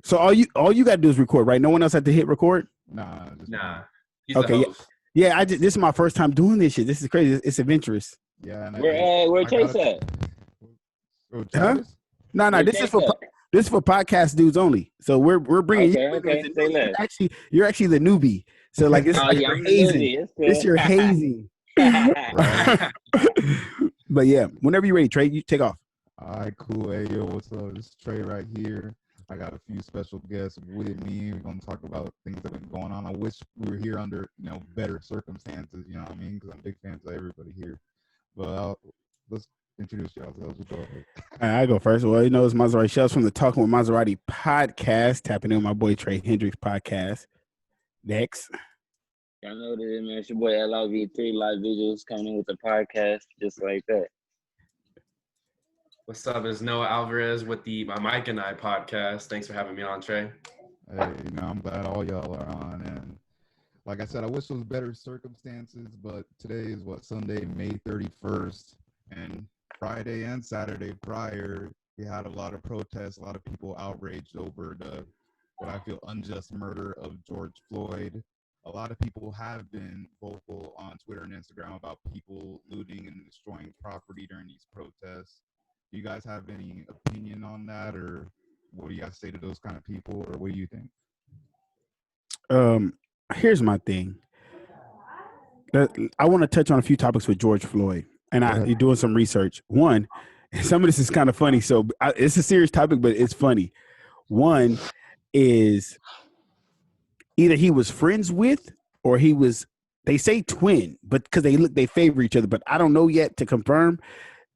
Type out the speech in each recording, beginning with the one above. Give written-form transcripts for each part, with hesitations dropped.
So all you got to do is record, right? No one else had to hit record? Nah. He's the host. Yeah. This is my first time doing this shit. This is crazy. It's adventurous. Yeah. And Where Chase at? Huh? No. This is for podcast dudes only. So we're bringing you. Okay. You're actually the newbie. So like this is your hazing. This your hazing. But yeah, whenever you're ready, Trey, you take off. All right, cool. Hey, yo, what's up? This is Trey right here. I got a few special guests with me. We're going to talk about things that have been going on. I wish we were here under, better circumstances, you know what I mean? Because I'm big fans of everybody here. But let's introduce y'all. Go ahead. I go first. Well, it's Maserati Shellz from the Talking with Maserati podcast. Tapping in with my boy Tre Hendrix podcast. Next. Y'all know this, man. It's your boy Liv3 VisualZ coming in with the podcast just like that. What's up? It's Noah Alvarez with the My Mike and I podcast. Thanks for having me on, Trey. Hey, I'm glad all y'all are on. And like I said, I wish it was better circumstances, but today is Sunday, May 31st. And Friday and Saturday prior, we had a lot of protests, a lot of people outraged over what I feel unjust murder of George Floyd. A lot of people have been vocal on Twitter and Instagram about people looting and destroying property during these protests. Do you guys have any opinion on that, or what do you guys say to those kind of people, or what do you think? Here's my thing. I want to touch on a few topics with George Floyd, and you're doing some research. One, some of this is kind of funny, so it's a serious topic, but it's funny. One is either he was friends with, or he was. They say twin, but because they favor each other, but I don't know yet to confirm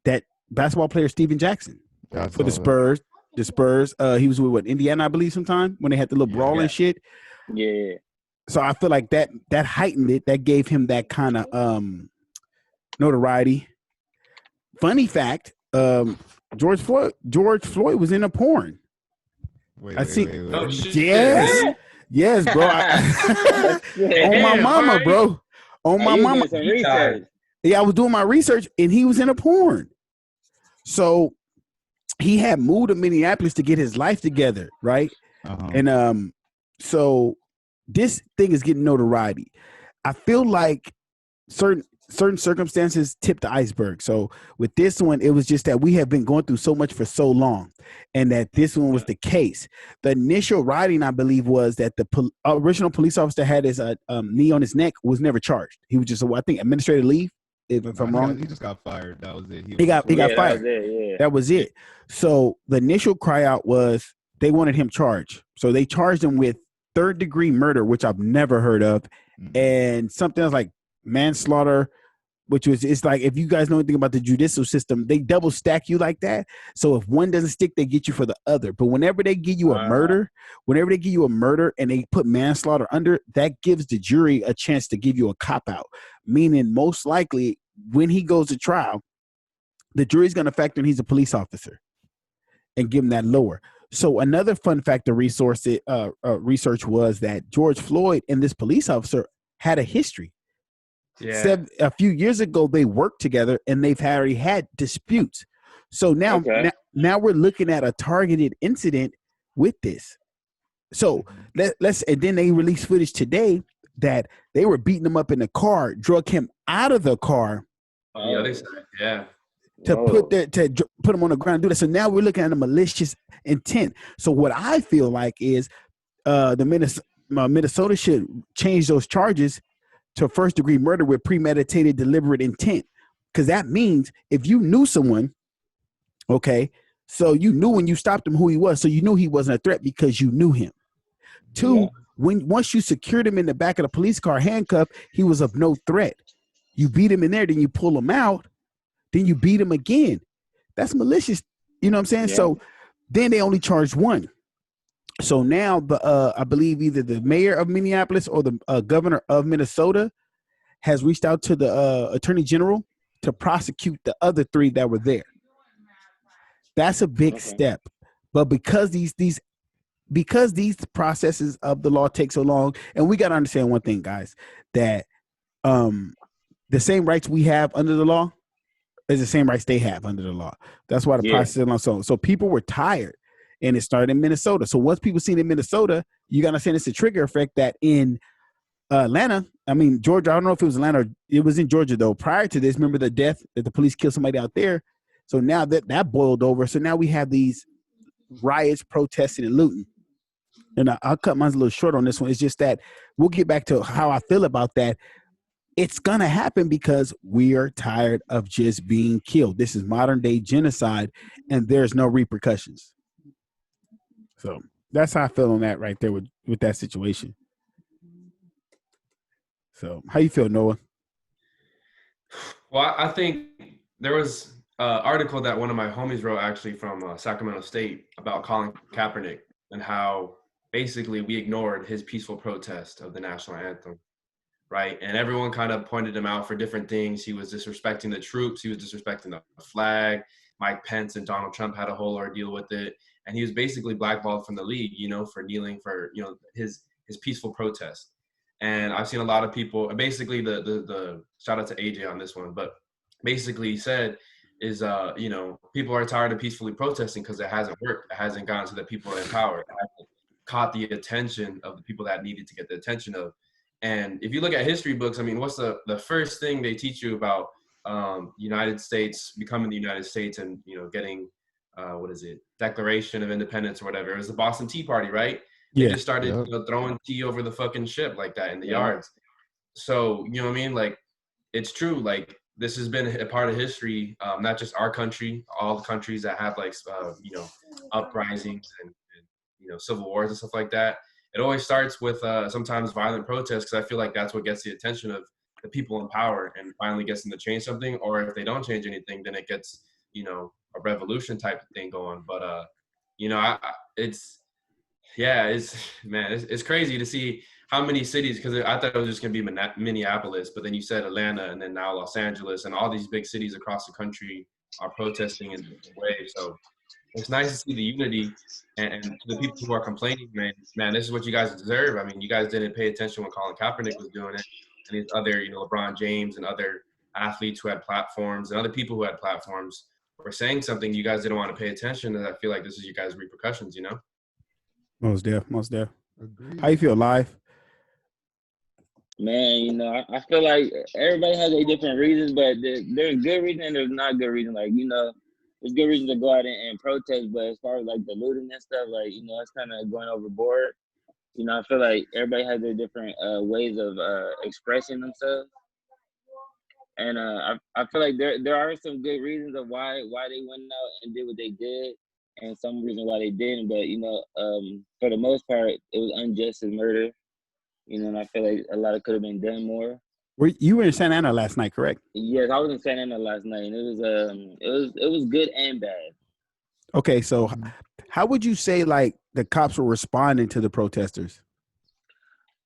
that. Basketball player Steven Jackson for the Spurs. The Spurs. He was with Indiana, I believe, sometime when they had the little brawl and shit. Yeah. So I feel like that heightened it. That gave him that kind of notoriety. Funny fact: George Floyd was in a porn. Wait. Oh, shit. Yes, bro. On my mama, bro. On my mama. Yeah, I was doing my research, and he was in a porn. So he had moved to Minneapolis to get his life together, right? Uh-huh. And so this thing is getting notoriety. I feel like certain circumstances tip the iceberg. So with this one, it was just that we have been going through so much for so long, and that this one was the case. The initial writing, I believe, was that the original police officer had his knee on his neck, was never charged. He was just, I think, administrative leave. If I'm wrong, he just got fired. That was it. He got fired. That was it. So the initial cry out was they wanted him charged. So they charged him with third-degree murder, which I've never heard of, and something else like manslaughter, which was, it's like, if you guys know anything about the judicial system, they double stack you like that. So if one doesn't stick, they get you for the other. But whenever they give you a murder, and they put manslaughter under, that gives the jury a chance to give you a cop out. Meaning, most likely, when he goes to trial, the jury's going to factor in he's a police officer and give him that lower. So another fun fact of research was that George Floyd and this police officer had a history. Yeah. A few years ago, they worked together, and they've already had disputes. So now we're looking at a targeted incident with this. So and then they released footage today that they were beating him up in the car, drug him out of the car. The other side, yeah. To put him on the ground and do that. So now we're looking at a malicious intent. So what I feel like is the Minnesota should change those charges to first-degree murder with premeditated deliberate intent. Because that means if you knew someone, okay, so you knew when you stopped him who he was, so you knew he wasn't a threat because you knew him. Two, once you secured him in the back of the police car handcuffed, he was of no threat. You beat him in there, then you pull him out, then you beat him again. That's malicious. You know what I'm saying? Yeah. So then they only charged one. So now I believe either the mayor of Minneapolis or the governor of Minnesota has reached out to the attorney general to prosecute the other three that were there. That's a big step. But because these processes of the law take so long, and we got to understand one thing, guys, that the same rights we have under the law is the same rights they have under the law. That's why the process is long. So people were tired. and it started in Minnesota. So once people see it in Minnesota, you got to understand it's a trigger effect that in Atlanta, I mean, Georgia, I don't know if it was Atlanta or it was in Georgia, though. Prior to this, remember the death that the police killed somebody out there? So now that boiled over. So now we have these riots, protesting, and looting. And I'll cut mine a little short on this one. It's just that we'll get back to how I feel about that. It's going to happen because we are tired of just being killed. This is modern day genocide, and there's no repercussions. So that's how I feel on that right there with that situation. So how you feel, Noah? Well, I think there was an article that one of my homies wrote actually from Sacramento State about Colin Kaepernick and how basically we ignored his peaceful protest of the national anthem, right? And everyone kind of pointed him out for different things. He was disrespecting the troops. He was disrespecting the flag. Mike Pence and Donald Trump had a whole ordeal with it. And he was basically blackballed from the league, you know, for kneeling for, you know, his peaceful protest. And I've seen a lot of people, basically the shout out to AJ on this one, but basically he said is, you know, people are tired of peacefully protesting because it hasn't worked. It hasn't gotten to the people in power. It hasn't caught the attention of the people that needed to get the attention of. And if you look at history books, I mean, what's the first thing they teach you about United States, becoming the United States and, you know, getting, Declaration of Independence or whatever? It was the Boston Tea Party, right? They just started you know, throwing tea over the fucking ship like that in the yards. So, you know what I mean? Like, it's true. Like, this has been a part of history, not just our country, all the countries that have, like, you know, uprisings and, you know, civil wars and stuff like that. It always starts with sometimes violent protests because I feel like that's what gets the attention of the people in power and finally gets them to change something. Or if they don't change anything, then it gets, you know, a revolution type of thing going. But, you know, it's crazy to see how many cities, because I thought it was just going to be Minneapolis, but then you said Atlanta and then now Los Angeles and all these big cities across the country are protesting in different ways. So it's nice to see the unity and to the people who are complaining, man, this is what you guys deserve. I mean, you guys didn't pay attention when Colin Kaepernick was doing it and these other, you know, LeBron James and other athletes who had platforms and other people who had platforms were saying something. You guys didn't want to pay attention. And I feel like this is you guys' repercussions, you know? Most def. Agreed. How you feel, Live? Man, you know, I feel like everybody has their different reasons, but there's good reason and there's not good reason. Like, you know, there's good reason to go out and protest, but as far as like the looting and stuff, like, you know, it's kind of going overboard. You know, I feel like everybody has their different ways of expressing themselves. And I feel like there are some good reasons of why they went out and did what they did, and some reason why they didn't. But, you know, for the most part, it was unjust as murder. You know, and I feel like a lot of could have been done more. You were in Santa Ana last night, correct? Yes, I was in Santa Ana last night, and it was good and bad. Okay, so how would you say like the cops were responding to the protesters?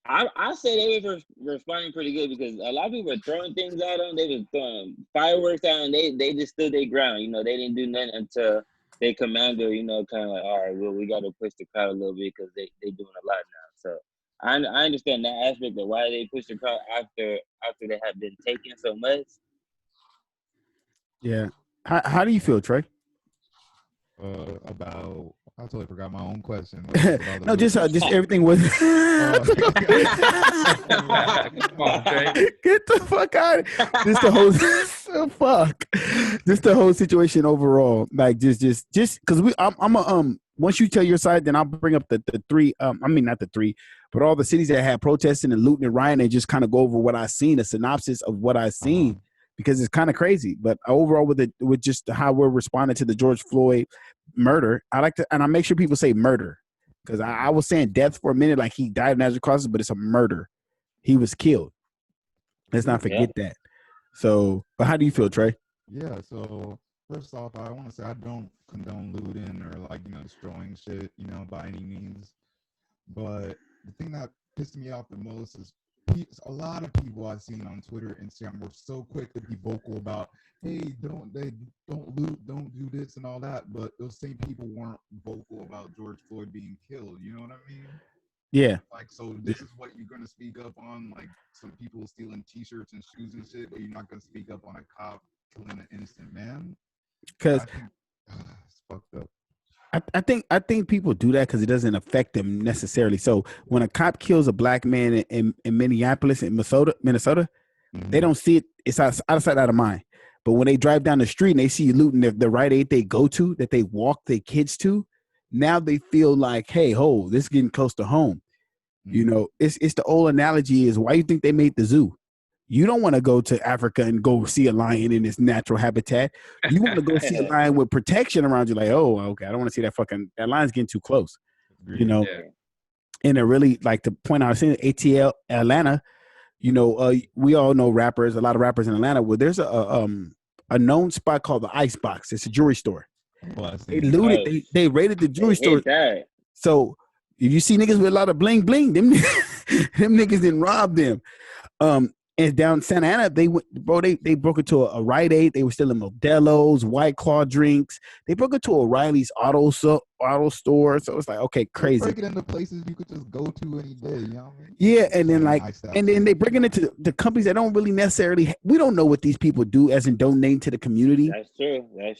I say they were responding pretty good because a lot of people were throwing things at them. They were throwing fireworks at them. They just stood their ground. You know, they didn't do nothing until their commander, you know, kind of like, all right, well, we got to push the crowd a little bit because they doing a lot now. So I understand that aspect of why they pushed the crowd after they had been taken so much. Yeah. How do you feel, Trey? About I totally forgot my own question. No, just everything was. Get the fuck out! Just the whole fuck. Just the whole situation overall, like just because I'm once you tell your side, then I'll bring up the three. I mean not the three, but all the cities that had protesting and looting and rioting, and just kind of go over what I've seen, a synopsis of what I've seen. Because it's kind of crazy, but overall with just how we're responding to the George Floyd murder, I like to, and I make sure people say murder, because I was saying death for a minute, like he died of natural causes, but it's a murder. He was killed. Let's not forget that. So, but how do you feel, Trey? Yeah. So first off, I want to say I don't condone looting or like, you know, destroying shit, you know, by any means. But the thing that pissed me off the most is a lot of people I've seen on Twitter and Instagram were so quick to be vocal about, hey, don't loot, don't do this and all that. But those same people weren't vocal about George Floyd being killed. You know what I mean? Yeah. Like, so this is what you're going to speak up on, like some people stealing T-shirts and shoes and shit, but you're not going to speak up on a cop killing an innocent man? Because it's fucked up. I think people do that because it doesn't affect them necessarily. So when a cop kills a black man in Minneapolis, in Minnesota, they don't see it. It's out of sight, out of mind. But when they drive down the street and they see you looting the Rite Aid they go to, that they walk their kids to, now they feel like, hey, this is getting close to home. You know, it's the old analogy is why you think they made the zoo. You don't want to go to Africa and go see a lion in its natural habitat. You want to go see a lion with protection around you. Like, oh, okay, I don't want to see that lion's getting too close. You know, and it really, like, to point out, I was saying ATL Atlanta. You know, we all know rappers, a lot of rappers in Atlanta. Well, there's a known spot called the Ice Box. It's a jewelry store. They looted. They raided the jewelry store. So if you see niggas with a lot of bling bling, them niggas didn't rob them. And down Santa Ana, they broke into a Rite Aid. They were stealing Modelo's, White Claw drinks. They broke into O'Reilly's auto store. So it's like, okay, crazy. Breaking into places you could just go to any day, you know what I mean? Yeah, and then they breaking into the companies that don't really necessarily. We don't know what these people do, as in donate to the community. That's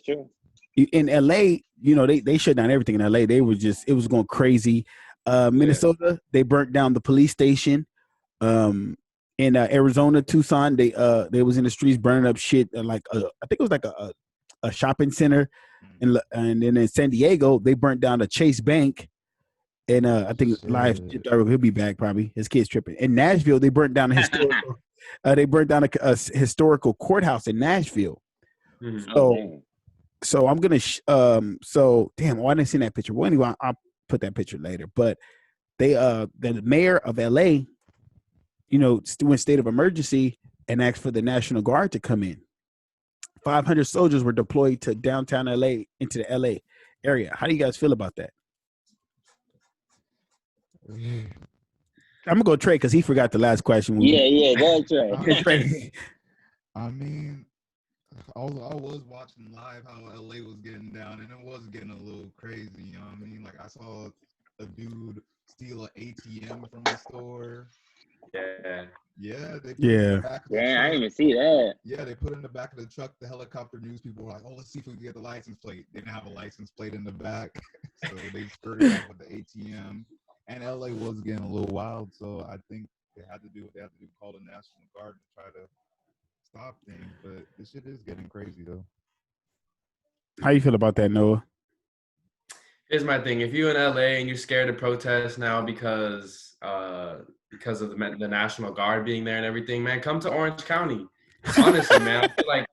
true. In LA, you know, they shut down everything in LA. It was going crazy. Minnesota, they burnt down the police station. In Arizona, Tucson, they was in the streets burning up shit. I think it was like a shopping center, and then in San Diego, they burnt down a Chase Bank. And I think he'll be back probably. His kid's tripping. In Nashville, they burnt down a historical. A historical courthouse in Nashville. So I'm gonna. Damn, I didn't see that picture. Well, anyway, I'll put that picture later. But the mayor of LA, you know, went state of emergency and asked for the National Guard to come in. 500 soldiers were deployed to downtown LA, into the LA area. How do you guys feel about that? I'm gonna go Trey because he forgot the last question. Go Trey. I mean, I was watching live how LA was getting down, and it was getting a little crazy. You know what I mean? Like, I saw a dude steal an ATM from the store. Yeah. They put in the back of the truck. I didn't even see that. Yeah, they put in the back of the truck. The helicopter news people were like, "Oh, let's see if we can get the license plate." They didn't have a license plate in the back, so they skirted out with the ATM. And LA was getting a little wild, so I think they had to do what they had to do, call the National Guard to try to stop things. But this shit is getting crazy, though. How you feel about that, Noah? Here's my thing: if you're in LA and you're scared to protest now because of the National Guard being there and everything, man, come to Orange County. Honestly, man, I feel like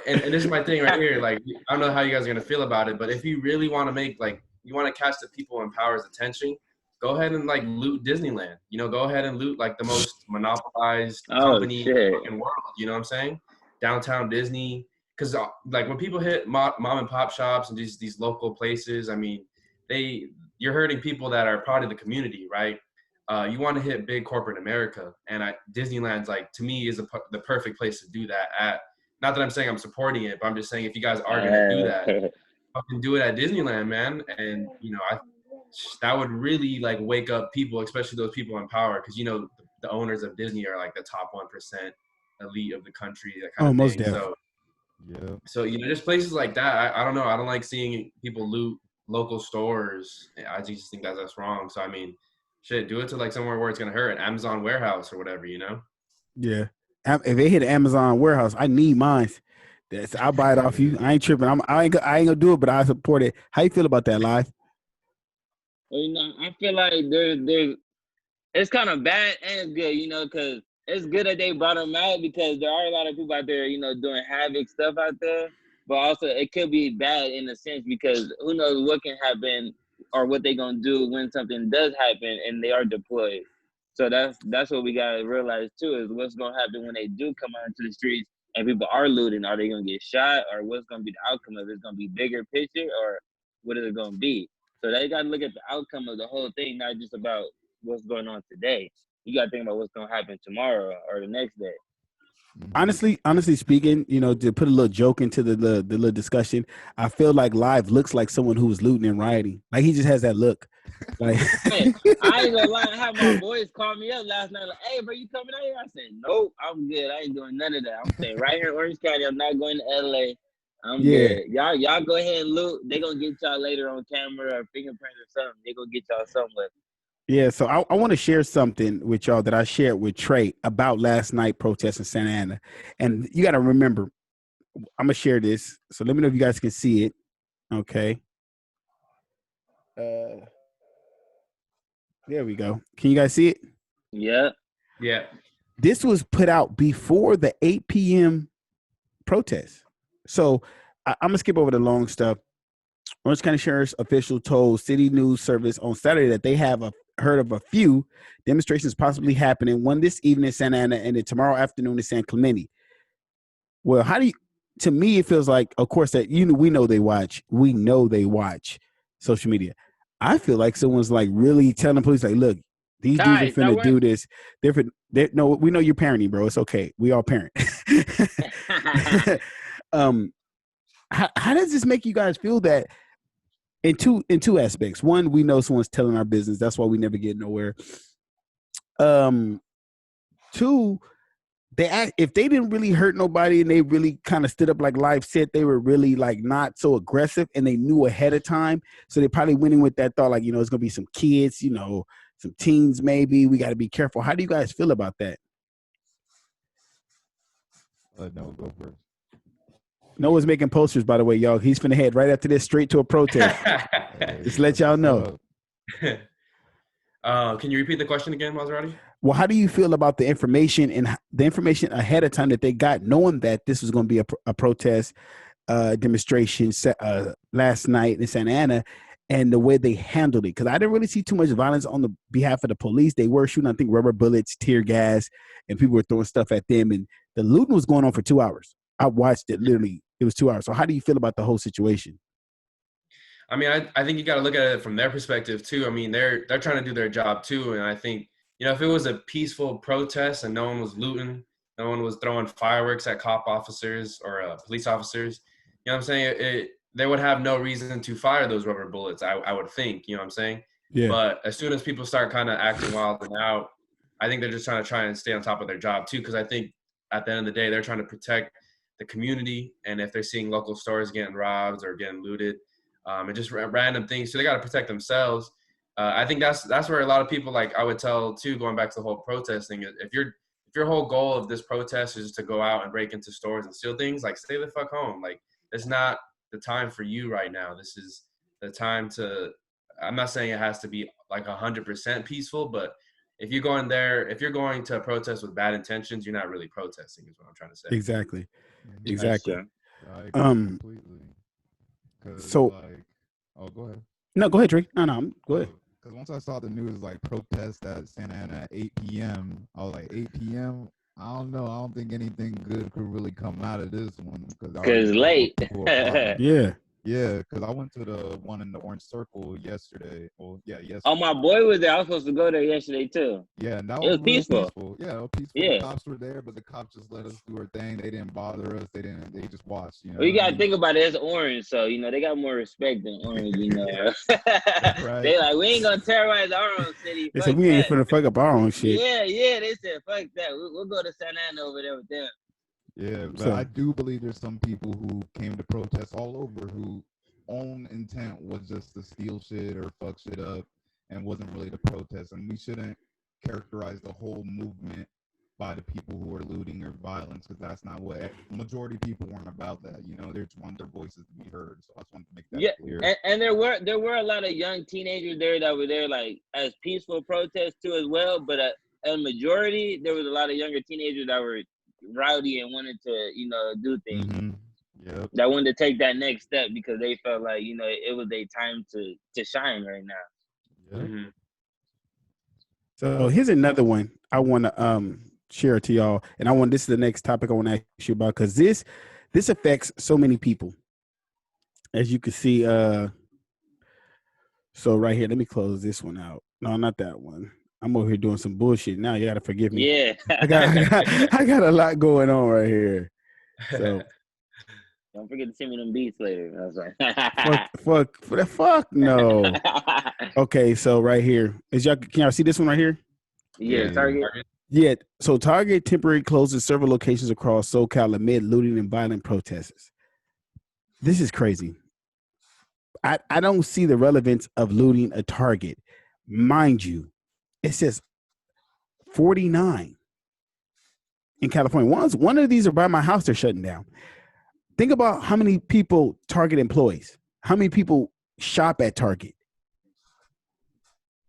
and this is my thing right here. Like, I don't know how you guys are gonna feel about it, but if you really want to make, like, you want to catch the people in power's attention, go ahead and, like, loot Disneyland. You know, go ahead and loot, like, the most monopolized company in the world. You know what I'm saying? Downtown Disney. Because, like, when people hit mom and pop shops and these local places, I mean, you're hurting people that are part of the community, right? You want to hit big corporate America, and Disneyland's, like, to me, is the perfect place to do that at. Not that I'm saying I'm supporting it, but I'm just saying if you guys are gonna do that, fucking do it at Disneyland, man. And, you know, that would really, like, wake up people, especially those people in power, because, you know, the owners of Disney are, like, the top 1% elite of the country. That kind of most thing. definitely. So, you know, just places like that. I don't know. I don't like seeing people loot local stores. I just think that's wrong. So, I mean, shit, do it to, like, somewhere where it's gonna hurt, an Amazon warehouse or whatever, you know? Yeah. If they hit an Amazon warehouse, I need mine. I'll buy it off you. I ain't tripping. I ain't gonna do it, but I support it. How you feel about that, Live? Well, you know, I feel like there's it's kind of bad and it's good, you know, because it's good that they brought them out, because there are a lot of people out there, you know, doing havoc stuff out there. But also, it could be bad in a sense, because who knows what can happen or what they're gonna do when something does happen and they are deployed. So that's what we gotta realize too, is what's gonna happen when they do come out into the streets and people are looting. Are they gonna get shot, or what's gonna be the outcome of it? It's gonna be bigger picture, or what is it gonna be? So they gotta look at the outcome of the whole thing, not just about what's going on today. You gotta think about what's gonna happen tomorrow or the next day. Honestly speaking, you know, to put a little joke into the little discussion, I feel like Live looks like someone who was looting and rioting. Like, he just has that look. Like, hey, I ain't gonna lie, I had my boys call me up last night, like, "Hey, bro, you coming out here?" I said, "Nope, I'm good. I ain't doing none of that. I'm staying right here in Orange County. I'm not going to LA. I'm Yeah. good. Y'all go ahead and loot. They gonna get y'all later on camera or fingerprints or something. They gonna get y'all somewhere. Yeah, so I want to share something with y'all that I shared with Trey about last night protest in Santa Ana. And you got to remember, I'm going to share this. So let me know if you guys can see it. Okay. There we go. Can you guys see it? Yeah. Yeah. This was put out before the 8 p.m. protest. So I'm going to skip over the long stuff. Orange County Sheriff's official told City News Service on Saturday that they have heard of a few demonstrations possibly happening, one this evening in Santa Ana and then tomorrow afternoon in San Clemente. Well, to me, it feels like, of course, that we know they watch social media. I feel like someone's like really telling the police, like, look, these dudes are finna do this. No, we know you're parenting, bro. It's okay. We all parent. How does this make you guys feel that in two aspects? One, we know someone's telling our business. That's why we never get nowhere. Two, if they didn't really hurt nobody and they really kind of stood up like Live said, they were really like not so aggressive and they knew ahead of time. So they probably went in with that thought, like, it's going to be some kids, some teens maybe. We got to be careful. How do you guys feel about that? No, go first. Noah's making posters, by the way, y'all. He's finna head right after this straight to a protest. Just let y'all know. Can you repeat the question again, Maserati? Well, how do you feel about the information ahead of time that they got, knowing that this was going to be a protest demonstration last night in Santa Ana, and the way they handled it? Because I didn't really see too much violence on the behalf of the police. They were shooting, I think, rubber bullets, tear gas, and people were throwing stuff at them. And the looting was going on for 2 hours. I watched it literally. It was 2 hours. So how do you feel about the whole situation? I mean, I think you got to look at it from their perspective too. I mean, they're trying to do their job too, and I think if it was a peaceful protest and no one was looting, no one was throwing fireworks at cop officers or police officers, you know what I'm saying? They would have no reason to fire those rubber bullets. I would think, you know what I'm saying? Yeah. But as soon as people start kind of acting wild and out, I think they're just trying to stay on top of their job too, because I think at the end of the day, they're trying to protect the community, and if they're seeing local stores getting robbed or getting looted, and just random things, so they got to protect themselves. I think that's where a lot of people, like I would tell too, going back to the whole protesting, if your whole goal of this protest is just to go out and break into stores and steal things, like stay the fuck home. Like it's not the time for you right now. This is the time to. I'm not saying it has to be like 100% peaceful, but if you're going to protest with bad intentions, you're not really protesting, is what I'm trying to say. Exactly. Exactly. Completely. So, go ahead. No, go ahead, Trey. No, go ahead. Because once I saw the news, like protest at Santa Ana at 8 p.m., I was like, 8 p.m. I don't know. I don't think anything good could really come out of this one because late. Yeah, because I went to the one in the Orange Circle yesterday. Well, yesterday. Oh, my boy was there. I was supposed to go there yesterday too. Yeah, and that was peaceful. Yeah, it was peaceful. Yeah. The cops were there, but the cops just let us do our thing. They didn't bother us. They just watched. Well, you gotta think about it. It's orange, so they got more respect than orange. Right. They like, we ain't gonna terrorize our own city. They said we ain't finna fuck up our own shit. Yeah. They said fuck that. We'll go to Santa Ana over there with them. Yeah, but I do believe there's some people who came to protest all over who own intent was just to steal shit or fuck shit up and wasn't really to protest. And we shouldn't characterize the whole movement by the people who are looting or violence, because that's not what majority of people weren't about that. They just want their voices to be heard. So I just wanted to make that clear. And there were a lot of young teenagers there that were there like as peaceful protests too as well. But a majority, there was a lot of younger teenagers that were rowdy and wanted to do things. Mm-hmm. Yep. That wanted to take that next step because they felt like it was their time to shine right now. Yep. Mm-hmm. So here's another one I want to share to y'all, and this is the next topic I want to ask you about, because this affects so many people, as you can see. So right here, let me close this one out. No, not that one. I'm over here doing some bullshit now. You gotta forgive me. Yeah, I got a lot going on right here. So. Don't forget to send me them beats later. I was like, fuck no. Okay, so right here can y'all see this one right here? Yeah, Target. Yeah, so Target temporarily closes several locations across SoCal amid looting and violent protests. This is crazy. I don't see the relevance of looting a Target. Mind you, it says 49 in California. One of these are by my house, they're shutting down. Think about how many people Target employs, how many people shop at Target,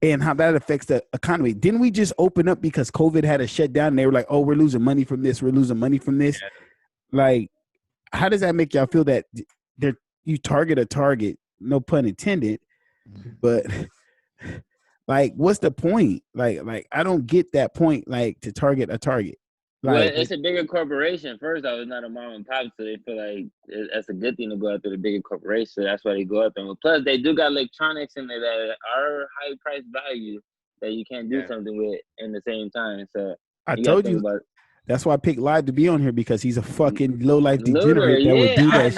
and how that affects the economy. Didn't we just open up because COVID had a shutdown and they were like, oh, we're losing money from this, we're losing money from this? Yeah. Like, how does that make y'all feel that you target a target, no pun intended, but like, what's the point? Like I don't get that point, like, to target a target. Like, well, it's a bigger corporation. First off, it's not a mom and pop, so they feel like that's a good thing to go after the bigger corporation. So that's why they go after them. Plus, they do got electronics in there that are high price value that you can't do something with in the same time. So I told you. That's why I picked Live to be on here, because he's a fucking low life degenerate that would do that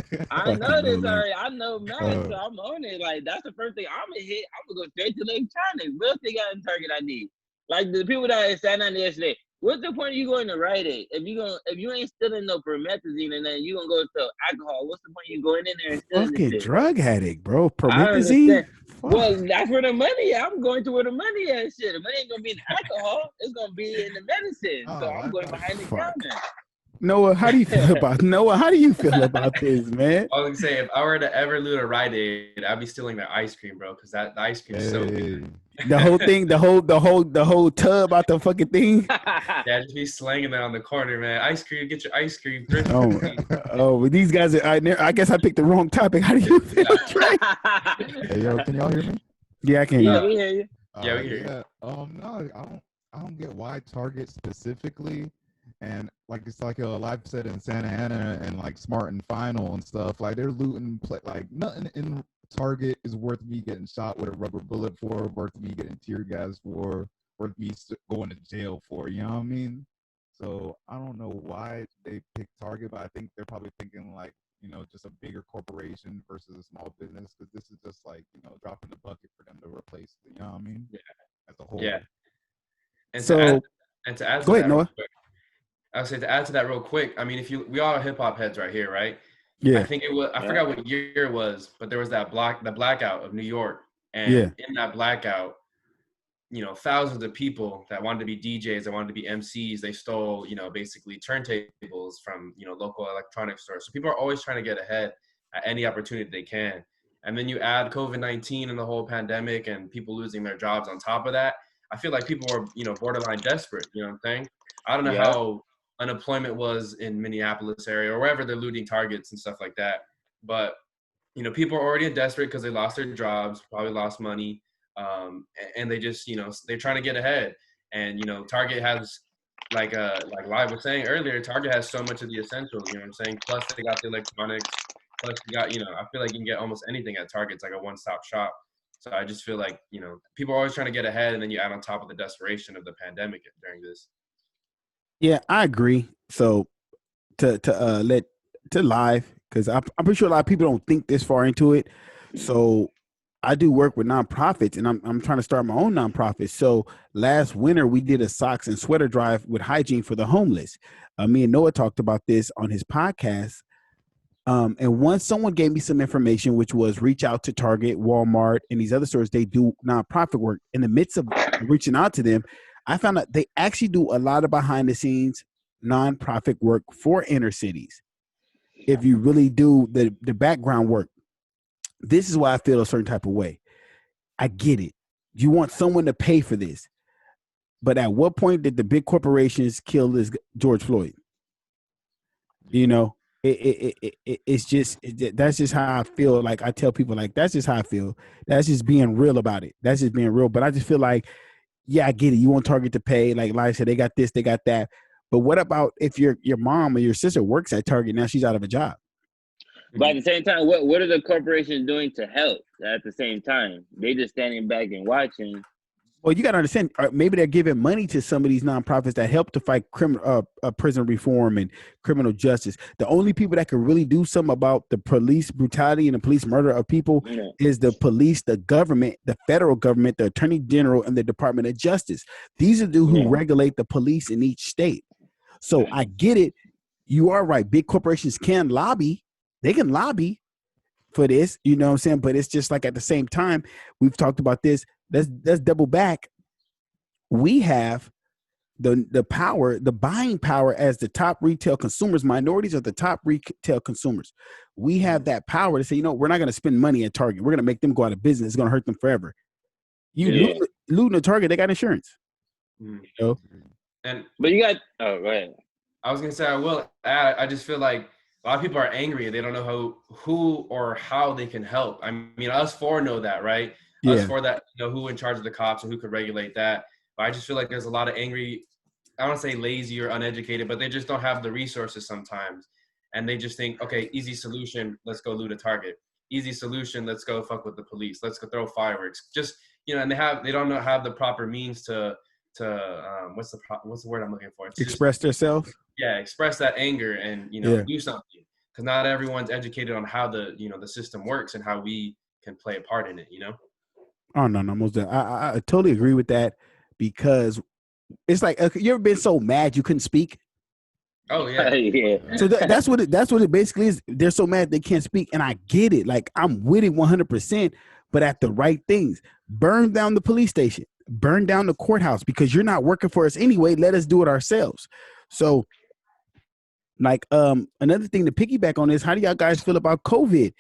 shit. I know this already. I know Max, so I'm on it. Like, that's the first thing I'm gonna hit. I'm gonna go straight to electronics. What else they got in Target I need? Like the people that sat on yesterday. What's the point of you going to Rite Aid if you ain't stealing no promethazine and then you gonna go to alcohol? What's the point of you going in there and stealing fucking this shit? Drug addict, bro. Promethazine. Well, that's where the money at. I'm going to where the money at. Shit, the money ain't gonna be in the alcohol. It's gonna be in the medicine. So I'm going behind the counter. Noah, how do you feel about this, man? I was gonna say, if I were to ever loot a Rite Aid, I'd be stealing their ice cream, bro, because the ice cream is so good. The whole thing, the whole tub out the fucking thing. Yeah, just be slanging that on the corner, man. Ice cream, get your ice cream. Well, these guys are. I guess I picked the wrong topic. How do you feel? Hey, yo, can y'all hear me? Yeah, I can hear you. We hear you. Yeah, we hear you. No, I don't get why Target specifically. And like it's like Live said in Santa Ana and like Smart and Final and stuff, like they're looting, like nothing in Target is worth me getting shot with a rubber bullet for, worth me getting tear gas for, worth me going to jail for, you know what I mean? So I don't know why they picked Target, but I think they're probably thinking like, you know, just a bigger corporation versus a small business, because this is just like, you know, dropping the bucket for them to replace it, you know what I mean? Yeah. As a whole. Yeah. And so, to add to go ahead, that, Noah. I would say to add to that real quick. I mean, we all are hip hop heads right here, right? Yeah. I think it was. I forgot what year it was, but there was the blackout of New York, and in that blackout, you know, thousands of people that wanted to be DJs, that wanted to be MCs, they stole, you know, basically turntables from, you know, local electronics stores. So people are always trying to get ahead at any opportunity they can. And then you add COVID-19 and the whole pandemic and people losing their jobs on top of that. I feel like people were, you know, borderline desperate. You know what I'm saying? I don't know how unemployment was in Minneapolis area or wherever they're looting Targets and stuff like that. But, you know, people are already desperate because they lost their jobs, probably lost money. And they just, you know, they're trying to get ahead. And, you know, Target has, like Live was saying earlier, Target has so much of the essentials, you know what I'm saying? Plus they got the electronics. Plus you got, you know, I feel like you can get almost anything at Target. It's like a one-stop shop. So I just feel like, you know, people are always trying to get ahead, and then you add on top of the desperation of the pandemic during this. Yeah, I agree. So to Live, because I'm pretty sure a lot of people don't think this far into it. So I do work with nonprofits, and I'm trying to start my own nonprofit. So last winter we did a socks and sweater drive with hygiene for the homeless. Me and Noah talked about this on his podcast. And once someone gave me some information, which was reach out to Target, Walmart, and these other stores, they do nonprofit work. In the midst of reaching out to them, I found out they actually do a lot of behind the scenes nonprofit work for inner cities. If you really do the background work, this is why I feel a certain type of way. I get it. You want someone to pay for this. But at what point did the big corporations kill this George Floyd? You know, it's just, that's just how I feel. Like I tell people, like, that's just how I feel. That's just being real about it. That's just being real. But I just feel like, yeah, I get it. You want Target to pay. Like I said, they got this, they got that. But what about if your mom or your sister works at Target, now she's out of a job? But at the same time, what are the corporations doing to help at the same time? They just standing back and watching. Well, you got to understand, maybe they're giving money to some of these nonprofits that help to fight prison reform and criminal justice. The only people that can really do something about the police brutality and the police murder of people is the police, the government, the federal government, the attorney general, and the Department of Justice. These are the who regulate the police in each state. So I get it. You are right. Big corporations can lobby, They can lobby for this, you know what I'm saying? But it's just like at the same time, we've talked about this. Let's double back. We have the power, the buying power as the top retail consumers. Minorities are the top retail consumers. We have that power to say, you know, we're not going to spend money at Target. We're going to make them go out of business. It's going to hurt them forever. You looting a Target, they got insurance. Mm. You know? But you got, go ahead. I was going to say, I will add, I just feel like a lot of people are angry. They don't know who or how they can help. I mean, us four know that, right? Yeah. Us four that know who in charge of the cops and who could regulate that. But I just feel like there's a lot of angry, I don't want to say lazy or uneducated, but they just don't have the resources sometimes. And they just think, okay, easy solution, let's go loot a Target. Easy solution, let's go fuck with the police. Let's go throw fireworks. Just, you know, and they don't have the proper means to what's the word I'm looking for? Express themselves. Yeah, express that anger and, you know, do something. Because not everyone's educated on how the system works and how we can play a part in it, you know? Oh, no, most of I totally agree with that, because it's like, you ever been so mad you couldn't speak? Oh, yeah. Yeah. So that's what it basically is. They're so mad they can't speak, and I get it. Like, I'm with it 100%, but at the right things. Burn down the police station. Burn down the courthouse, because you're not working for us anyway. Let us do it ourselves. So, like, another thing to piggyback on is, how do y'all guys feel about COVID?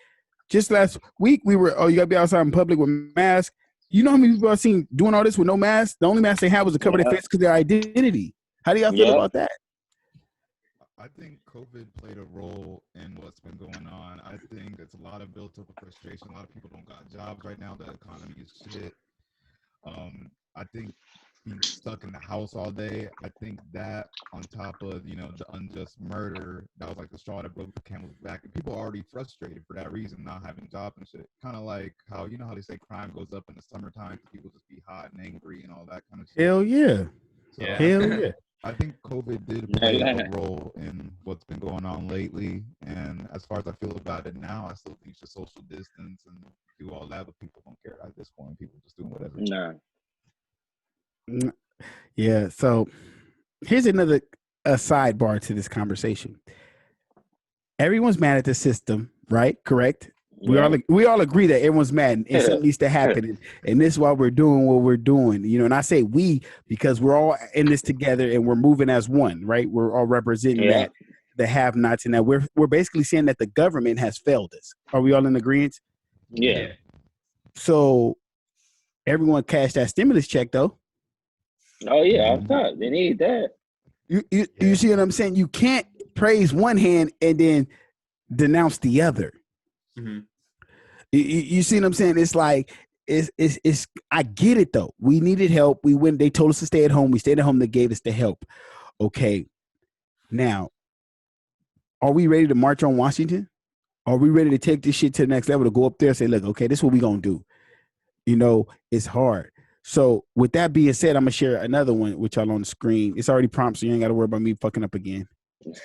Just last week, we were, you got to be outside in public with masks. You know how many people I've seen doing all this with no mask? The only mask they had was to cover their face because their identity. How do y'all feel about that? I think COVID played a role in what's been going on. I think it's a lot of built-up frustration. A lot of people don't got jobs right now. The economy is shit. I think being stuck in the house all day, I think that on top of, you know, the unjust murder, that was like the straw that broke the camel's back. And people are already frustrated for that reason, not having jobs and shit. Kind of like how, you know how they say crime goes up in the summertime, people just be hot and angry and all that kind of shit. Hell yeah. So, Hell yeah. I think COVID did play a role in what's been going on lately. And as far as I feel about it now, I still think you should social distance and do all that, but people don't care at this point. People just doing whatever. Nah. Yeah. So here's another sidebar to this conversation. Everyone's mad at the system, right? Correct. Yeah. We all agree that everyone's mad and something needs to happen. And this is why we're doing what we're doing. You know, and I say we because we're all in this together and we're moving as one, right? We're all representing that, the have-nots, and that we're basically saying that the government has failed us. Are we all in agreement? Yeah. So everyone cashed that stimulus check, though. Oh yeah, I thought they need that. You see what I'm saying? You can't praise one hand and then denounce the other. Mm-hmm. You see what I'm saying? It's like it's I get it though. We needed help. We went. They told us to stay at home. We stayed at home. They gave us the help. Okay. Now, are we ready to march on Washington? Are we ready to take this shit to the next level, to go up there and say, look, okay, this is what we gonna do? You know, it's hard. So with that being said, I'm gonna share another one with y'all on the screen. It's already prompt, so you ain't gotta worry about me fucking up again.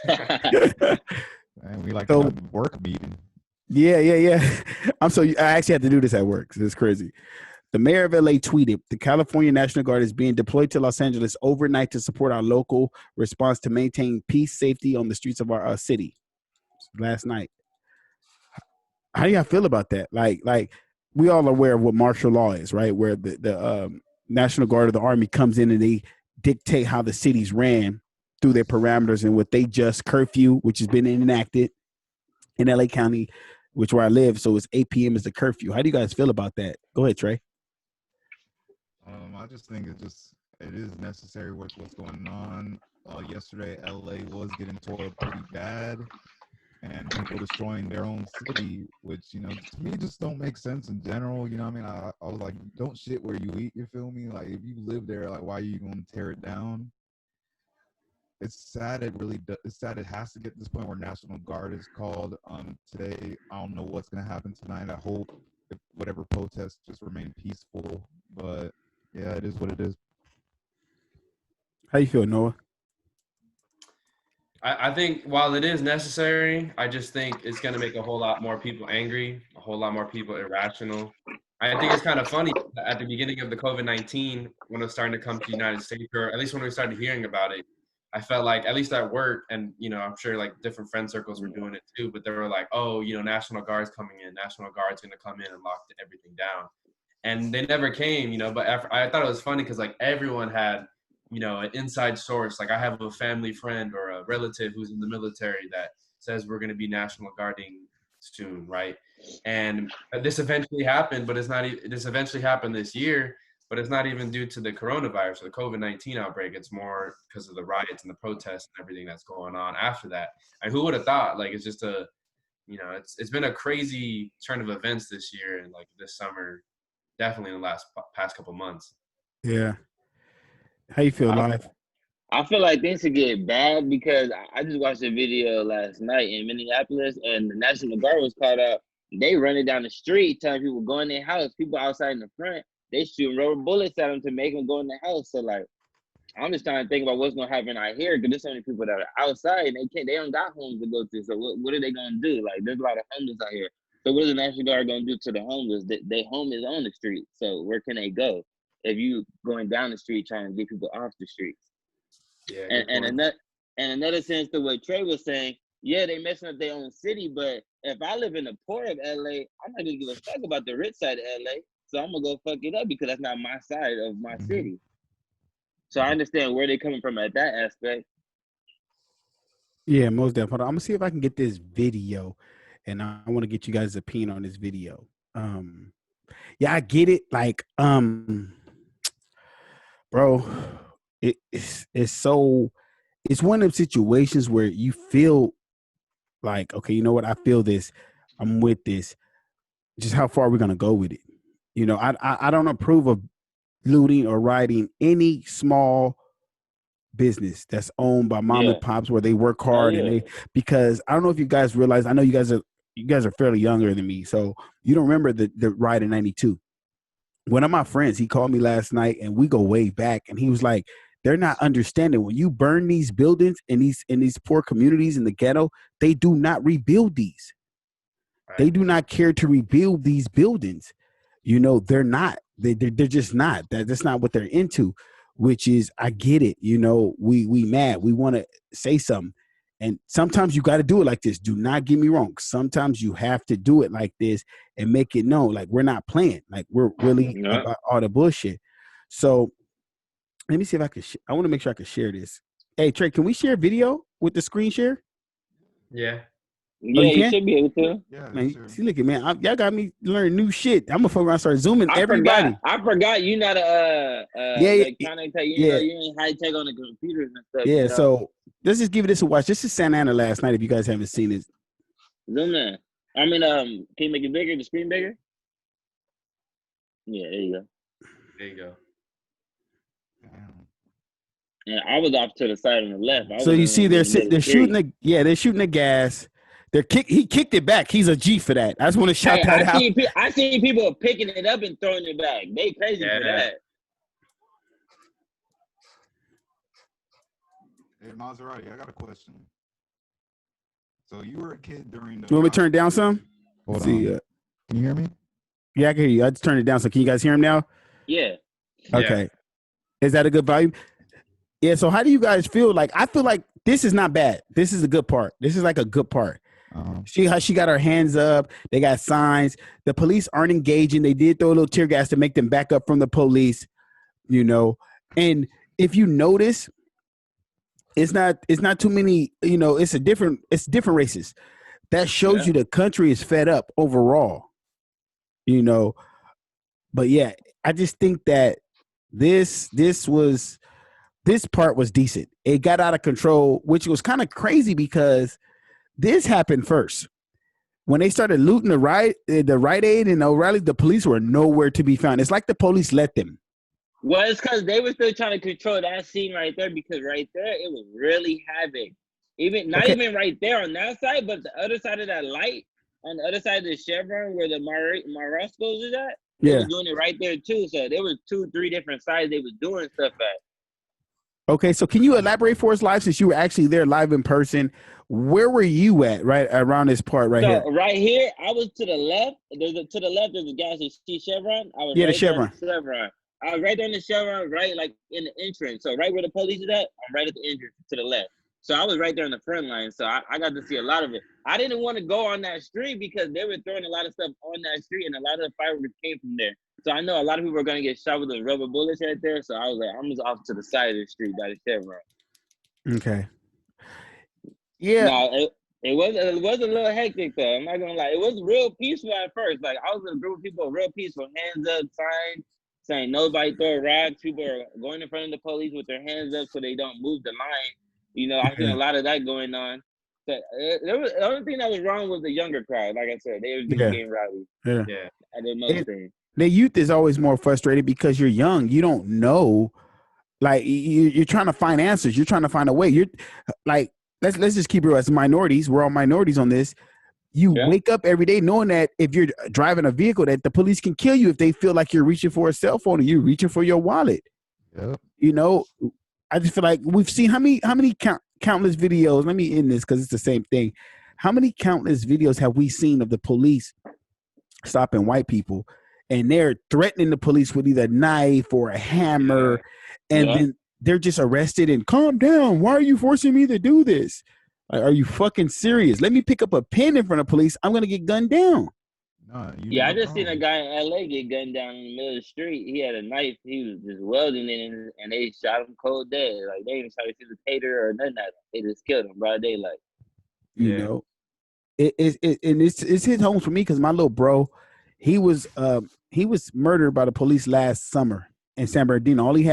And we like to work meeting. Yeah. I actually had to do this at work. So it's crazy. The mayor of LA tweeted, the California National Guard is being deployed to Los Angeles overnight to support our local response to maintain peace, safety on the streets of our city. Last night. How do y'all feel about that? Like we all are aware of what martial law is, right? Where the National Guard or the Army comes in and they dictate how the cities ran through their parameters, and what they just curfew, which has been enacted in LA County, which where I live. So it's 8 p.m. is the curfew. How do you guys feel about that? Go ahead, Trey. I just think it is necessary with what's going on. Yesterday, LA was getting tore up pretty bad, and people destroying their own city, which, you know, to me just don't make sense in general. You know what I mean? I was like, don't shit where you eat, you feel me? Like, if you live there, like, why are you going to tear it down? It's sad. It's sad it has to get to this point where National Guard is called. Today, I don't know what's going to happen tonight. I hope whatever protests just remain peaceful. But, yeah, it is what it is. How you feel, Noah? I think while it is necessary, I just think it's going to make a whole lot more people angry, a whole lot more people irrational. I think it's kind of funny at the beginning of the COVID-19, when it was starting to come to the United States, or at least when we started hearing about it, I felt like, at least at work, and, you know, I'm sure like different friend circles were doing it too, but they were like, oh, you know, National Guard's coming in, National Guard's going to come in and lock everything down. And they never came, you know, but I thought it was funny because like everyone had, you know, an inside source. Like I have a family friend or a relative who's in the military that says we're going to be National Guarding soon, right? And this eventually happened, but this eventually happened this year. But it's not even due to the coronavirus or the COVID-19 outbreak. It's more because of the riots and the protests and everything that's going on after that. And who would have thought? Like, it's just you know, it's been a crazy turn of events this year and like this summer, definitely in the past couple months. Yeah. How you feel, Live? I feel like things could get bad because I just watched a video last night in Minneapolis, and the National Guard was caught up. They running down the street telling people go in their house. People outside in the front, they shooting rubber bullets at them to make them go in the house. So like, I'm just trying to think about what's gonna happen out here because there's so many people that are outside and they don't got homes to go to. So what are they gonna do? Like, there's a lot of homeless out here. So what is the National Guard gonna do to the homeless? They home is on the street. So where can they go if you going down the street trying to get people off the streets? Yeah. And another sense to what Trey was saying, yeah, they messing up their own city, but if I live in the poor of LA, I'm not gonna give a fuck about the rich side of LA. So I'm gonna go fuck it up because that's not my side of my city. So I understand where they're coming from at that aspect. Yeah, most definitely. I'm gonna see if I can get this video, and I want to get you guys' opinion on this video. Yeah, I get it. Like, bro, it's one of them situations where you feel like, okay, you know what? I feel this. I'm with this. Just how far are we gonna go with it? You know, I don't approve of looting or rioting any small business that's owned by mom and pops where they work hard and because I don't know if you guys realize, I know you guys are fairly younger than me, so you don't remember the riot in '92. One of my friends, he called me last night and we go way back, and he was like, they're not understanding when you burn these buildings in these poor communities in the ghetto, they do not rebuild these. Right. They do not care to rebuild these buildings. You know, they're not. They're just not. That's not what they're into, which is, I get it. You know, we mad. We want to say something. And sometimes you got to do it like this. Do not get me wrong. Sometimes you have to do it like this and make it known. Like, we're not playing. Like, we're really about all the bullshit. So let me see if I can. I want to make sure I can share this. Hey, Trey, can we share video with the screen share? Yeah. Yeah, you should be able to. Yeah, man, sure. see, look at man, y'all got me learning new shit. I'm gonna fuck around, start zooming everybody. I forgot you not electronic tech. You know, you ain't high tech on the computers and stuff. Yeah, you know? So let's just give this a watch. This is Santa Ana last night. If you guys haven't seen it, zoom in. I mean, can you make it bigger? The screen bigger? Yeah, there you go. There you go. And I was off to the side on the left. So you see, they're shooting the gas. He kicked it back. He's a G for that. I just want to shout that out. I seen people picking it up and throwing it back. They crazy for that. Hey, Maserati, I got a question. So you were a kid during the... You want me to turn it down some? Hold on. Can you hear me? Yeah, I can hear you. I just turned it down. So can you guys hear him now? Yeah. Okay. Is that a good volume? Yeah, so how do you guys feel? Like, I feel like this is not bad. This is a good part. This is like a good part. She got her hands up. They got signs. The police aren't engaging. They did throw a little tear gas to make them back up from the police, you know. And if you notice, it's not too many, you know, it's different races. That shows you the country is fed up overall, you know. But yeah, I just think that this part was decent. It got out of control, which was kind of crazy because this happened first. When they started looting the Rite Aid and O'Reilly, the police were nowhere to be found. It's like the police let them. Well, it's because they were still trying to control that scene right there, because right there it was really havoc. Even right there on that side, but the other side of that light, on the other side of the Chevron where the Marascos is at, they were doing it right there too. So there was 2-3 different sides they was doing stuff at. Okay, so can you elaborate for us, live, since you were actually there live in person? Where were you at, right around this part here? Right here, I was to the left. There's a gas station, Chevron. I was the Chevron. I was right there in the Chevron, right like in the entrance. So right where the police is at, I'm right at the entrance to the left. So I was right there in the front line. So I got to see a lot of it. I didn't want to go on that street because they were throwing a lot of stuff on that street, and a lot of the fireworks came from there. So I know a lot of people were going to get shot with the rubber bullets right there. So I was like, I'm just off to the side of the street by the Chevron. Okay. Yeah. No, it was a little hectic though. I'm not gonna lie. It was real peaceful at first. Like I was in a group of people, real peaceful, hands up, signs saying nobody throw rocks. People are going in front of the police with their hands up so they don't move the line. You know, I've seen a lot of that going on. But the only thing that was wrong was the younger crowd. Like I said, they were just getting rowdy. Yeah. I didn't know thing. The youth is always more frustrated because you're young. You don't know. Like you're trying to find answers. You're trying to find a way. You're like, let's just keep it real. As minorities, we're all minorities on this. You wake up every day knowing that if you're driving a vehicle, that the police can kill you if they feel like you're reaching for a cell phone or you're reaching for your wallet. Yep. You know, I just feel like we've seen how many countless videos. Let me end this because it's the same thing. How many countless videos have we seen of the police stopping white people and they're threatening the police with either a knife or a hammer, and then they're just arrested and calm down. Why are you forcing me to do this? Like, are you fucking serious? Let me pick up a pen in front of police. I'm gonna get gunned down. No, I just seen a guy in LA get gunned down in the middle of the street. He had a knife. He was just welding it, and they shot him cold dead. Like they didn't try to shoot the tater or nothing. They just killed him broad daylight. You know, it's hit home for me because my little bro, he was murdered by the police last summer in San Bernardino. He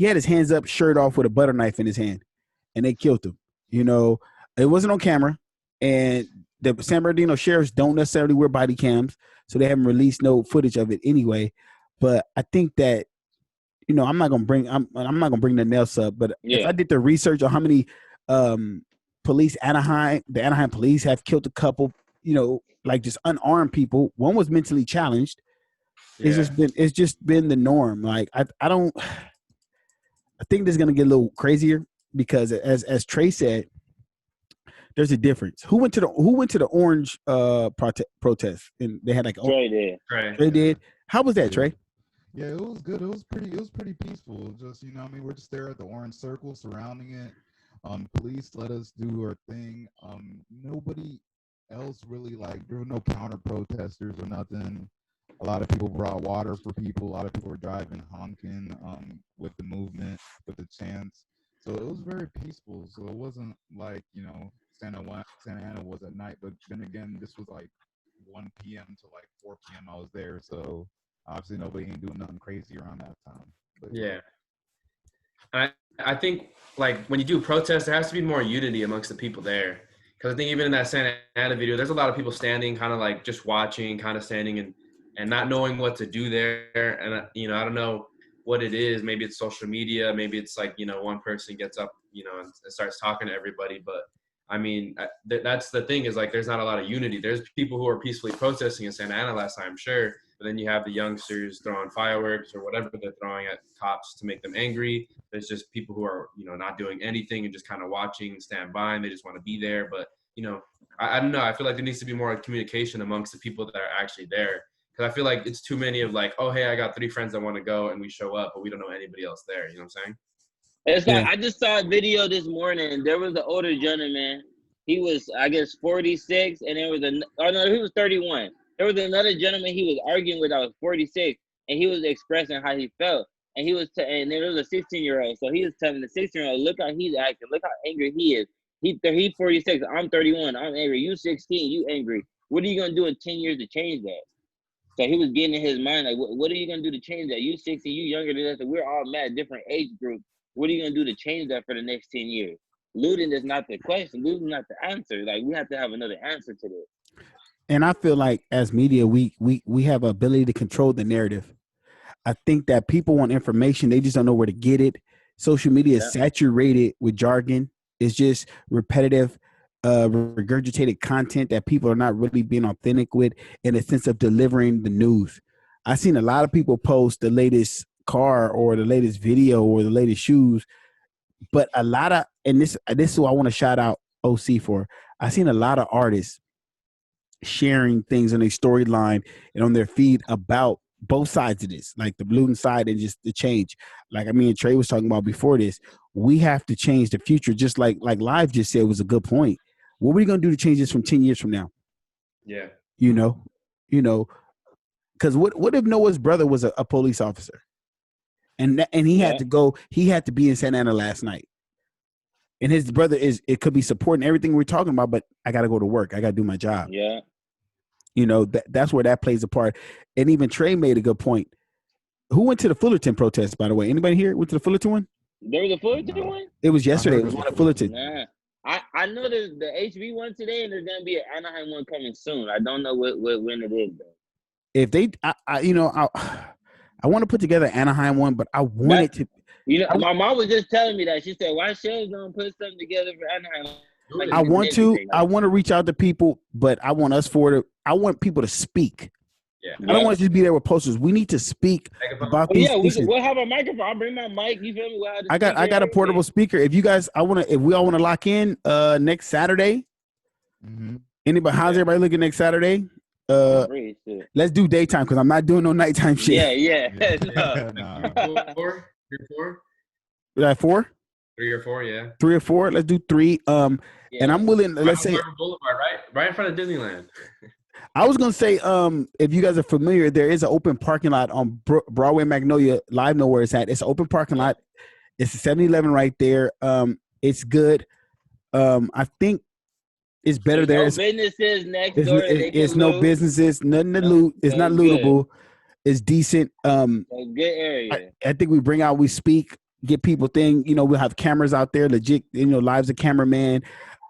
had his hands up, shirt off, with a butter knife in his hand, and they killed him. You know, it wasn't on camera, and the San Bernardino sheriffs don't necessarily wear body cams, so they haven't released no footage of it anyway. But I think that, you know, I'm not gonna bring the nails up, but if I did the research on how many police the Anaheim police have killed a couple, you know, like just unarmed people. One was mentally challenged. It's just been the norm. Like I think this is gonna get a little crazier because as Trey said, there's a difference. Who went to the orange protest? And they had like Trey did. Trey did. How was that, Trey? Yeah, it was good. It was pretty peaceful. Just, you know, I mean, we're just there at the orange circle surrounding it. Police let us do our thing. Nobody else really, like, there were no counter protesters or nothing. A lot of people brought water for people. A lot of people were driving, honking, with the movement, with the chants. So it was very peaceful. So it wasn't like, you know, Santa Ana was at night, but then again, this was like 1 p.m. to like 4 p.m. I was there, so obviously nobody ain't doing nothing crazy around that time. But, I think, like, when you do protests, there has to be more unity amongst the people there. Because I think even in that Santa Ana video, there's a lot of people standing, kind of like just watching, kind of standing and not knowing what to do there. And, you know, I don't know what it is. Maybe it's social media. Maybe it's like, you know, one person gets up, you know, and starts talking to everybody. But I mean, that's the thing, is like there's not a lot of unity. There's people who are peacefully protesting in Santa Ana last time, sure. But then you have the youngsters throwing fireworks or whatever they're throwing at cops to make them angry. There's just people who are, you know, not doing anything and just kind of watching and stand by, and they just want to be there. But, you know, I don't know. I feel like there needs to be more communication amongst the people that are actually there. Because I feel like it's too many of like, oh, hey, I got 3 friends that want to go, and we show up, but we don't know anybody else there. You know what I'm saying? It's like, I just saw a video this morning. There was an older gentleman. He was, I guess, 46, and there was he was 31. There was another gentleman he was arguing with that was 46, and he was expressing how he felt. And he was, and there was a 16-year-old. So he was telling the 16-year-old, look how he's acting. Look how angry he is. He's 46. I'm 31. I'm angry. You 16. You angry. What are you going to do in 10 years to change that? So he was getting in his mind, like, what are you going to do to change that? You 60, you younger than us, and we're all mad, different age groups. What are you going to do to change that for the next 10 years? Looting is not the question. Looting is not the answer. Like, we have to have another answer to this. And I feel like as media, we have an ability to control the narrative. I think that people want information. They just don't know where to get it. Social media is saturated with jargon. It's just repetitive, regurgitated content that people are not really being authentic with in a sense of delivering the news. I've seen a lot of people post the latest car or the latest video or the latest shoes, but a lot of, and this is what I want to shout out OC for. I've seen a lot of artists sharing things on their storyline and on their feed about both sides of this, like the looting side and just the change. Like I mean, Trey was talking about before this. We have to change the future, just like Live just said was a good point. What are we gonna do to change this from 10 years from now? Yeah. You know, because what if Noah's brother was a police officer, and he had to go, he had to be in Santa Ana last night, and his brother it could be supporting everything we're talking about, but I got to go to work, I got to do my job. Yeah. That's where that plays a part. And even Trey made a good point. Who went to the Fullerton protest, by the way? Anybody here went to the Fullerton one? There was a Fullerton one? It was yesterday. It was one at Fullerton. Nah. I know there's the HB one today, and there's gonna be an Anaheim one coming soon. I don't know when it is though. If they, I want to put together an Anaheim one, but I want it to. My mom was just telling me that. She said, "Why Shellz don't put something together for Anaheim?" Like, I want to reach out to people, but I want people to speak. Yeah. I don't want to just be there with posters. We need to speak about these things. We'll have a microphone. I'll bring my mic. You feel me? I got a portable speaker. If you guys, if we all want to lock in next Saturday. Mm-hmm. Anybody? How's everybody looking next Saturday? Let's do daytime because I'm not doing no nighttime shit. Yeah. No. Four? Was that 4? 3 or 4, yeah. 3 or 4. Let's do 3. And I'm willing. Let's say Boulevard, right in front of Disneyland. I was gonna say, if you guys are familiar, there is an open parking lot on Broadway Magnolia. Live know where it's at. It's an open parking lot. It's a 7-Eleven right there. It's good. I think it's better there. No businesses next door. It's no businesses. Nothing to loot. It's not lootable. It's decent. A good area. I think we speak, get people thing. We'll have cameras out there. Legit. Live's a cameraman.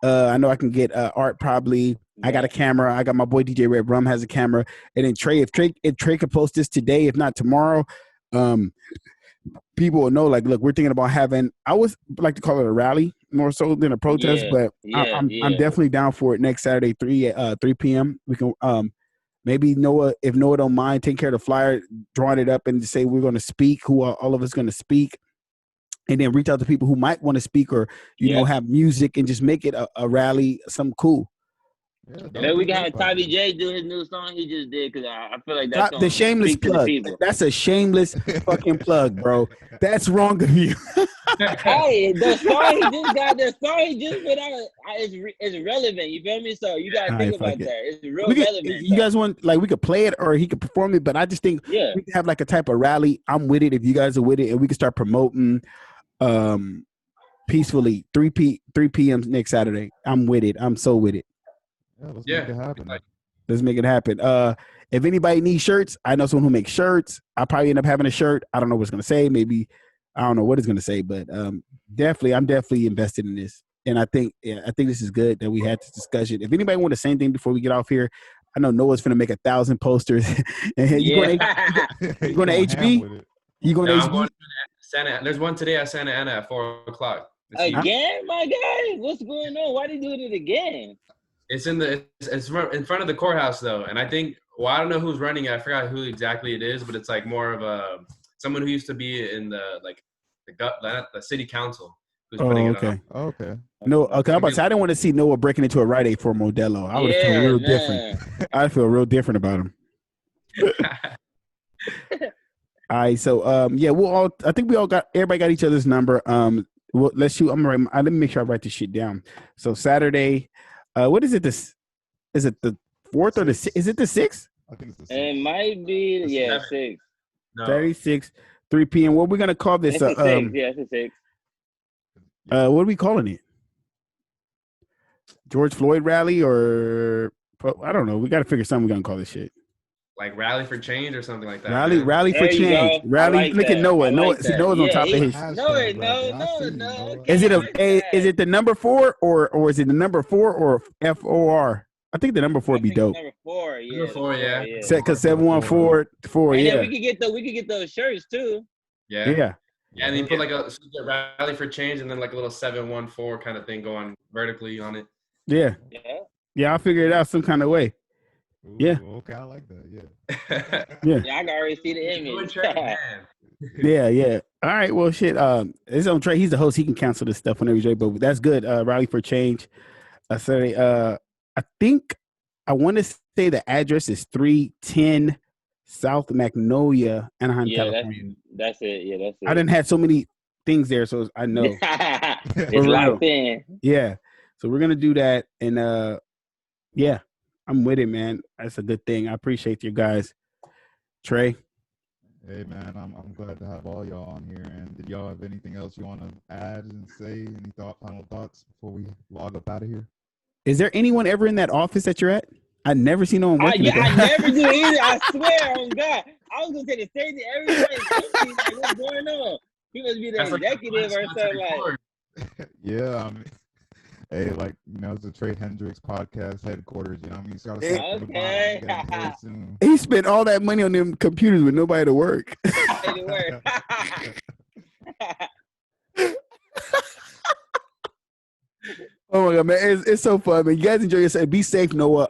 I know I can get Art probably. I got a camera. I got my boy DJ Red Rum has a camera. And then Trey, if Trey could post this today, if not tomorrow, people will know, like, look, we're thinking about having, I would like to call it a rally more so than a protest, but I'm definitely down for it next Saturday, 3 p.m. We can maybe if Noah don't mind, take care of the flyer, drawing it up and say we're going to speak, who are all of us going to speak. And then reach out to people who might want to speak or, have music and just make it a rally, something cool. Then we got Tommy J do his new song he just did because I feel like that's the shameless plug. That's a shameless fucking plug, bro. That's wrong of you. Hey, the song he just put out is relevant. You feel me? So you gotta think about that. It's real relevant. You guys want, like, we could play it or he could perform it, but I just think we could have like a type of rally. I'm with it if you guys are with it, and we can start promoting peacefully 3 p.m. next Saturday. I'm with it. I'm so with it. Yeah, let's make it happen. Let's make it happen. If anybody needs shirts, I know someone who makes shirts. I'll probably end up having a shirt. I don't know what it's going to say. Maybe I don't know what it's going to say, but I'm definitely invested in this. And I think this is good that we had this discussion. If anybody want to say anything before we get off here, I know Noah's going to make 1,000 posters. You going to HB? You going to HB? I'm going to Santa. There's one today at Santa Ana at 4:00. Again, my guy? What's going on? Why are they doing it again? It's in front of the courthouse though, and I think I don't know who's running it. I forgot who exactly it is, but it's like more of someone who used to be in the city council who's putting it on. Okay. No, okay. I'm about to say, I didn't want to see Noah breaking into a Rite Aid for a Modelo. I would feel real different. I feel real different about him. All right, so I think everybody got each other's number. Well, let's shoot. Let me make sure I write this shit down. So Saturday. What is it? Is it the 4th or the 6th? Is it the 6th? I think it's the 6th. It might be, 6th. No. 36, 3 p.m. What are we gonna call this? It's the 6th. Yeah, it's the 6th. What are we calling it? George Floyd rally or I don't know. We got to figure something we're gonna call this shit. Like Rally for Change or something like that. Rally for Change. Rally. Look at Noah. Noah's on top of his. No. Is it the number 4 or is it the number 4 or FOR? I think the number 4 would be dope. Number 4, yeah. Number 4, yeah. Because 714, yeah. We could get those shirts too. Yeah. Yeah, and then you put like a Rally for Change and then like a little 714 kind of thing going vertically on it. Yeah. I'll figure it out some kind of way. Ooh, yeah. Okay, I like that. Yeah. Yeah. I can already see the image. Yeah. All right. Well, shit. It's on Trey. He's the host. He can cancel this stuff whenever he's ready. But that's good. Rally for Change. Saturday. I think I want to say the address is 310 South Magnolia, Anaheim, Yeah, California. that's it. Yeah, that's it. I didn't have so many things there, so I know. It's For locked real. in. Yeah. So we're gonna do that, and yeah, I'm with it, man. That's a good thing. I appreciate you guys. Trey. Hey man, I'm glad to have all y'all on here. And did y'all have anything else you want to add and say? Any final thoughts before we log up out of here? Is there anyone ever in that office that you're at? I never seen no one working. I never do either. I swear on God. I was gonna say the same thing. Everybody's thinking like, what's going on? He must be the executive or something like. Yeah, I mean, hey, like it's the Tre Hendrix podcast headquarters. You know what I mean? You gotta start from the bottom. Get very soon. He spent all that money on them computers with nobody to work. Oh my God, man. It's so fun, man. You guys enjoy yourself. Be safe, Noah.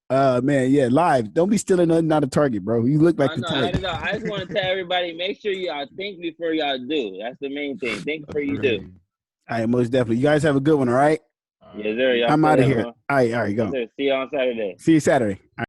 Man, yeah, live. Don't be stealing nothing out of Target, bro. You look like the type. I just want to tell everybody, make sure y'all think before y'all do. That's the main thing. Think before you do. All right, most definitely. You guys have a good one, all right? Yes, sir. Y'all I'm out of here. All right, go. Yes, sir. See you on Saturday. See you Saturday. All right.